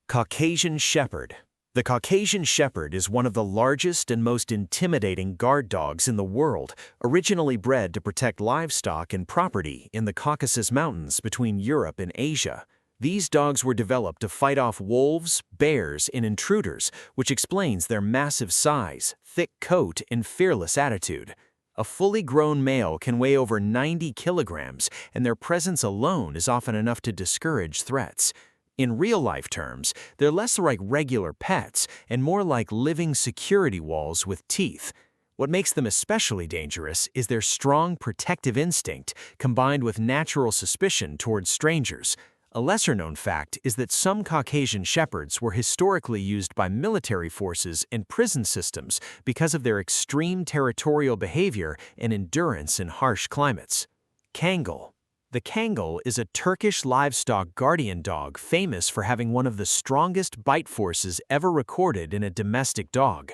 Caucasian Shepherd. The Caucasian Shepherd is one of the largest and most intimidating guard dogs in the world, originally bred to protect livestock and property in the Caucasus Mountains between Europe and Asia. These dogs were developed to fight off wolves, bears, and intruders, which explains their massive size, thick coat, and fearless attitude. A fully grown male can weigh over 90 kilograms, and their presence alone is often enough to discourage threats. In real-life terms, they're less like regular pets and more like living security walls with teeth. What makes them especially dangerous is their strong protective instinct combined with natural suspicion towards strangers. A lesser-known fact is that some Caucasian Shepherds were historically used by military forces and prison systems because of their extreme territorial behavior and endurance in harsh climates. Kangal. The Kangal is a Turkish livestock guardian dog famous for having one of the strongest bite forces ever recorded in a domestic dog.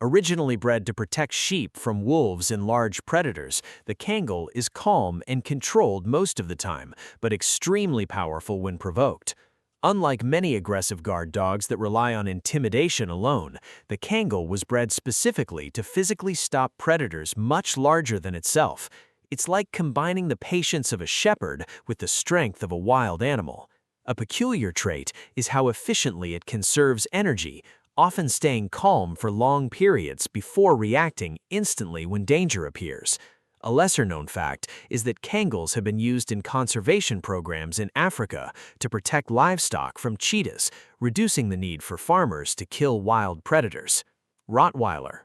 Originally bred to protect sheep from wolves and large predators, the Kangal is calm and controlled most of the time, but extremely powerful when provoked. Unlike many aggressive guard dogs that rely on intimidation alone, the Kangal was bred specifically to physically stop predators much larger than itself. It's like combining the patience of a shepherd with the strength of a wild animal. A peculiar trait is how efficiently it conserves energy, often staying calm for long periods before reacting instantly when danger appears. A lesser-known fact is that Kangals have been used in conservation programs in Africa to protect livestock from cheetahs, reducing the need for farmers to kill wild predators. Rottweiler.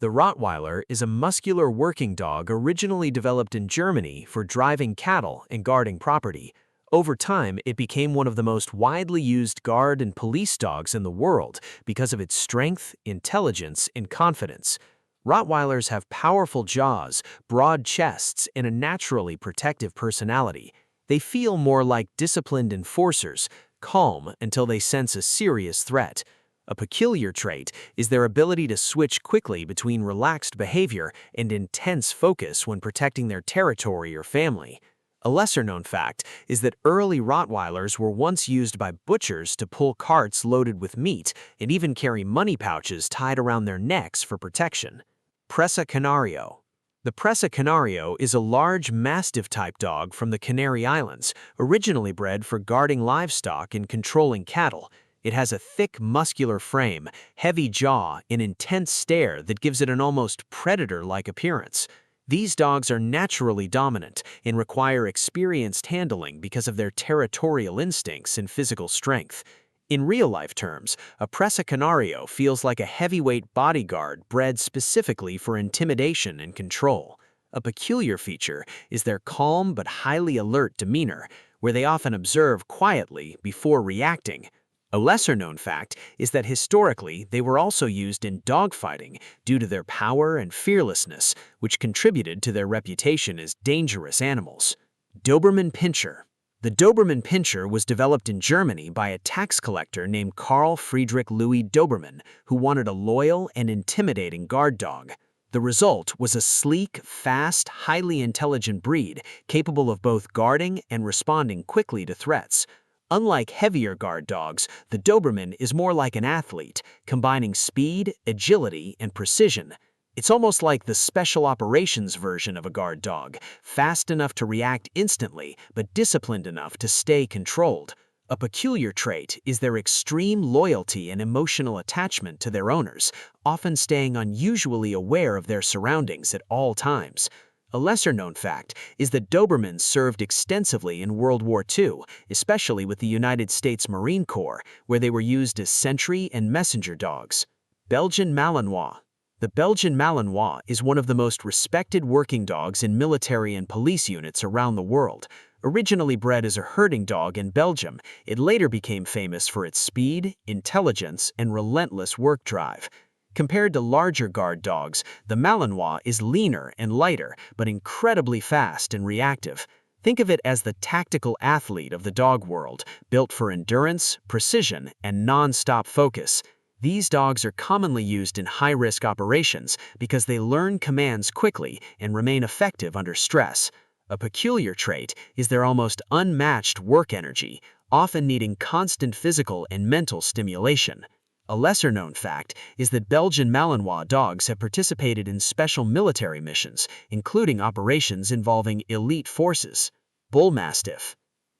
The Rottweiler is a muscular working dog originally developed in Germany for driving cattle and guarding property. Over time, it became one of the most widely used guard and police dogs in the world because of its strength, intelligence, and confidence. Rottweilers have powerful jaws, broad chests, and a naturally protective personality. They feel more like disciplined enforcers, calm until they sense a serious threat. A peculiar trait is their ability to switch quickly between relaxed behavior and intense focus when protecting their territory or family. A lesser-known fact is that early Rottweilers were once used by butchers to pull carts loaded with meat and even carry money pouches tied around their necks for protection. Presa Canario. The Presa Canario is a large Mastiff-type dog from the Canary Islands, originally bred for guarding livestock and controlling cattle. It has a thick, muscular frame, heavy jaw, and intense stare that gives it an almost predator-like appearance. These dogs are naturally dominant and require experienced handling because of their territorial instincts and physical strength. In real-life terms, a Presa Canario feels like a heavyweight bodyguard bred specifically for intimidation and control. A peculiar feature is their calm but highly alert demeanor, where they often observe quietly before reacting. A lesser-known fact is that historically they were also used in dogfighting due to their power and fearlessness, which contributed to their reputation as dangerous animals. Doberman Pinscher. The Doberman Pinscher was developed in Germany by a tax collector named Carl Friedrich Louis Doberman, who wanted a loyal and intimidating guard dog. The result was a sleek, fast, highly intelligent breed capable of both guarding and responding quickly to threats. Unlike heavier guard dogs, the Doberman is more like an athlete, combining speed, agility, and precision. It's almost like the special operations version of a guard dog, fast enough to react instantly, but disciplined enough to stay controlled. A peculiar trait is their extreme loyalty and emotional attachment to their owners, often staying unusually aware of their surroundings at all times. A lesser-known fact is that Dobermans served extensively in World War II, especially with the United States Marine Corps, where they were used as sentry and messenger dogs. Belgian Malinois. The Belgian Malinois is one of the most respected working dogs in military and police units around the world. Originally bred as a herding dog in Belgium, it later became famous for its speed, intelligence, and relentless work drive. Compared to larger guard dogs, the Malinois is leaner and lighter, but incredibly fast and reactive. Think of it as the tactical athlete of the dog world, built for endurance, precision, and non-stop focus. These dogs are commonly used in high-risk operations because they learn commands quickly and remain effective under stress. A peculiar trait is their almost unmatched work energy, often needing constant physical and mental stimulation. A lesser-known fact is that Belgian Malinois dogs have participated in special military missions, including operations involving elite forces. Bull Mastiff.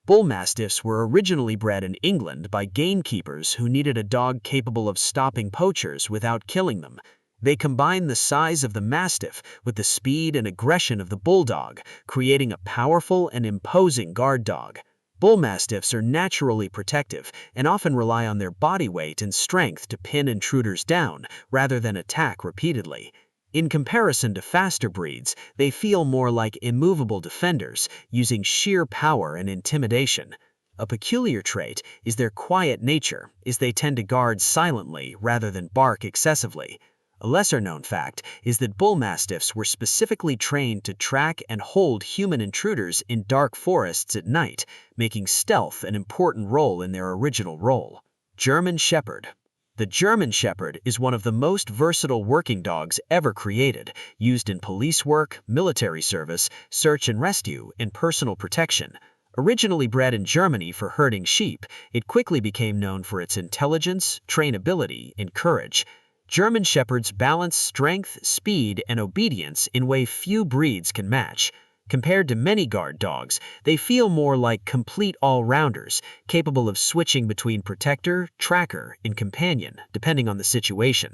Bull Mastiffs were originally bred in England by gamekeepers who needed a dog capable of stopping poachers without killing them. They combine the size of the Mastiff with the speed and aggression of the Bulldog, creating a powerful and imposing guard dog. Bull Mastiffs are naturally protective and often rely on their body weight and strength to pin intruders down rather than attack repeatedly. In comparison to faster breeds, they feel more like immovable defenders, using sheer power and intimidation. A peculiar trait is their quiet nature, as they tend to guard silently rather than bark excessively. A lesser-known fact is that Bull Mastiffs were specifically trained to track and hold human intruders in dark forests at night, making stealth an important role in their original role. German Shepherd. The German Shepherd is one of the most versatile working dogs ever created, used in police work, military service, search and rescue, and personal protection. Originally bred in Germany for herding sheep, it quickly became known for its intelligence, trainability, and courage. German Shepherds balance strength, speed, and obedience in a way few breeds can match. Compared to many guard dogs, they feel more like complete all-rounders, capable of switching between protector, tracker, and companion, depending on the situation.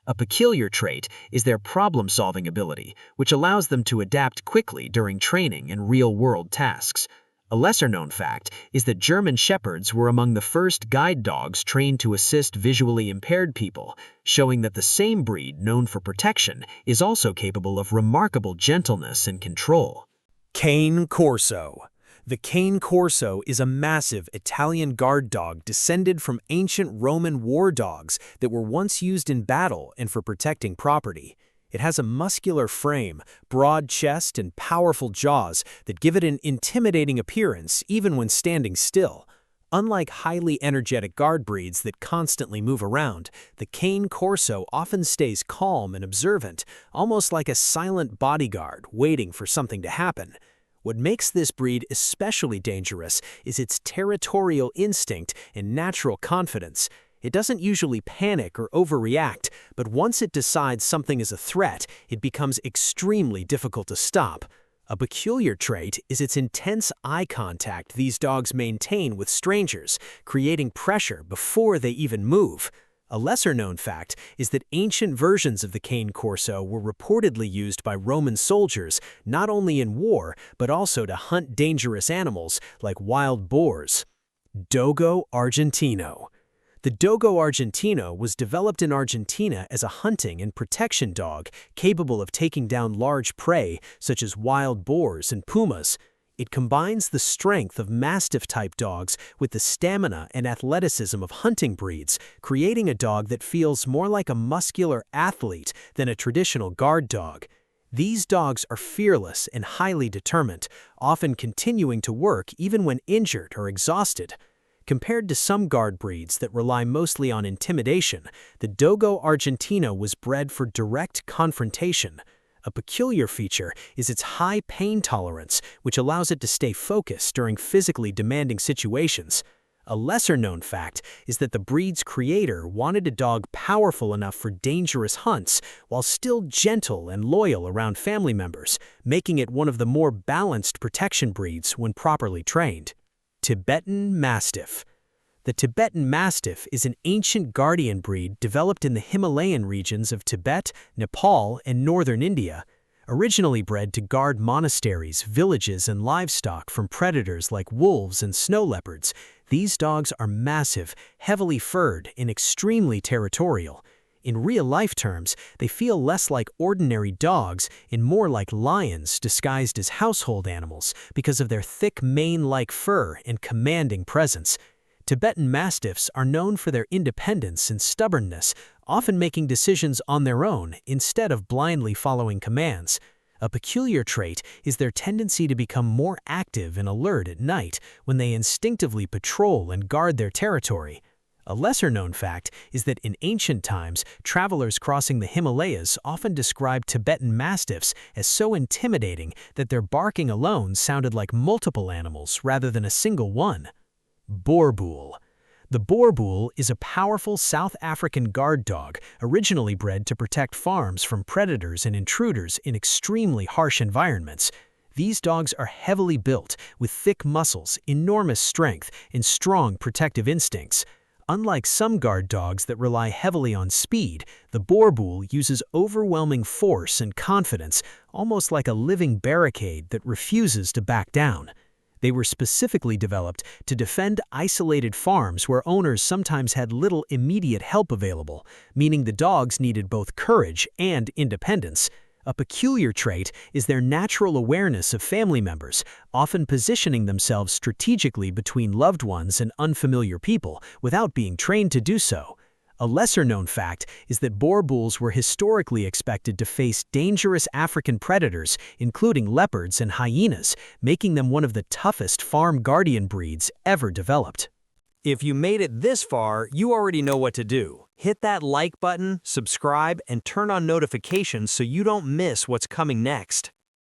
A peculiar trait is their problem-solving ability, which allows them to adapt quickly during training and real-world tasks. A lesser-known fact is that German Shepherds were among the first guide dogs trained to assist visually impaired people, showing that the same breed known for protection is also capable of remarkable gentleness and control. Cane Corso. The Cane Corso is a massive Italian guard dog descended from ancient Roman war dogs that were once used in battle and for protecting property. It has a muscular frame, broad chest, and powerful jaws that give it an intimidating appearance even when standing still. Unlike highly energetic guard breeds that constantly move around, the Cane Corso often stays calm and observant, almost like a silent bodyguard waiting for something to happen. What makes this breed especially dangerous is its territorial instinct and natural confidence. It doesn't usually panic or overreact, but once it decides something is a threat, it becomes extremely difficult to stop. A peculiar trait is its intense eye contact these dogs maintain with strangers, creating pressure before they even move. A lesser-known fact is that ancient versions of the Cane Corso were reportedly used by Roman soldiers not only in war, but also to hunt dangerous animals like wild boars. Dogo Argentino. The Dogo Argentino was developed in Argentina as a hunting and protection dog capable of taking down large prey such as wild boars and pumas. It combines the strength of Mastiff-type dogs with the stamina and athleticism of hunting breeds, creating a dog that feels more like a muscular athlete than a traditional guard dog. These dogs are fearless and highly determined, often continuing to work even when injured or exhausted. Compared to some guard breeds that rely mostly on intimidation, the Dogo Argentino was bred for direct confrontation. A peculiar feature is its high pain tolerance, which allows it to stay focused during physically demanding situations. A lesser-known fact is that the breed's creator wanted a dog powerful enough for dangerous hunts while still gentle and loyal around family members, making it one of the more balanced protection breeds when properly trained. Tibetan Mastiff. The Tibetan Mastiff is an ancient guardian breed developed in the Himalayan regions of Tibet, Nepal, and northern India. Originally bred to guard monasteries, villages, and livestock from predators like wolves and snow leopards, these dogs are massive, heavily furred, and extremely territorial. In real-life terms, they feel less like ordinary dogs and more like lions disguised as household animals because of their thick mane-like fur and commanding presence. Tibetan Mastiffs are known for their independence and stubbornness, often making decisions on their own instead of blindly following commands. A peculiar trait is their tendency to become more active and alert at night when they instinctively patrol and guard their territory. A lesser-known fact is that in ancient times, travelers crossing the Himalayas often described Tibetan Mastiffs as so intimidating that their barking alone sounded like multiple animals rather than a single one. Boerboel. The Boerboel is a powerful South African guard dog originally bred to protect farms from predators and intruders in extremely harsh environments. These dogs are heavily built, with thick muscles, enormous strength, and strong protective instincts. Unlike some guard dogs that rely heavily on speed, the Boerboel uses overwhelming force and confidence, almost like a living barricade that refuses to back down. They were specifically developed to defend isolated farms where owners sometimes had little immediate help available, meaning the dogs needed both courage and independence. A peculiar trait is their natural awareness of family members, often positioning themselves strategically between loved ones and unfamiliar people without being trained to do so. A lesser-known fact is that Boerboels were historically expected to face dangerous African predators, including leopards and hyenas, making them one of the toughest farm guardian breeds ever developed. If you made it this far, you already know what to do. Hit that like button, subscribe, and turn on notifications so you don't miss what's coming next.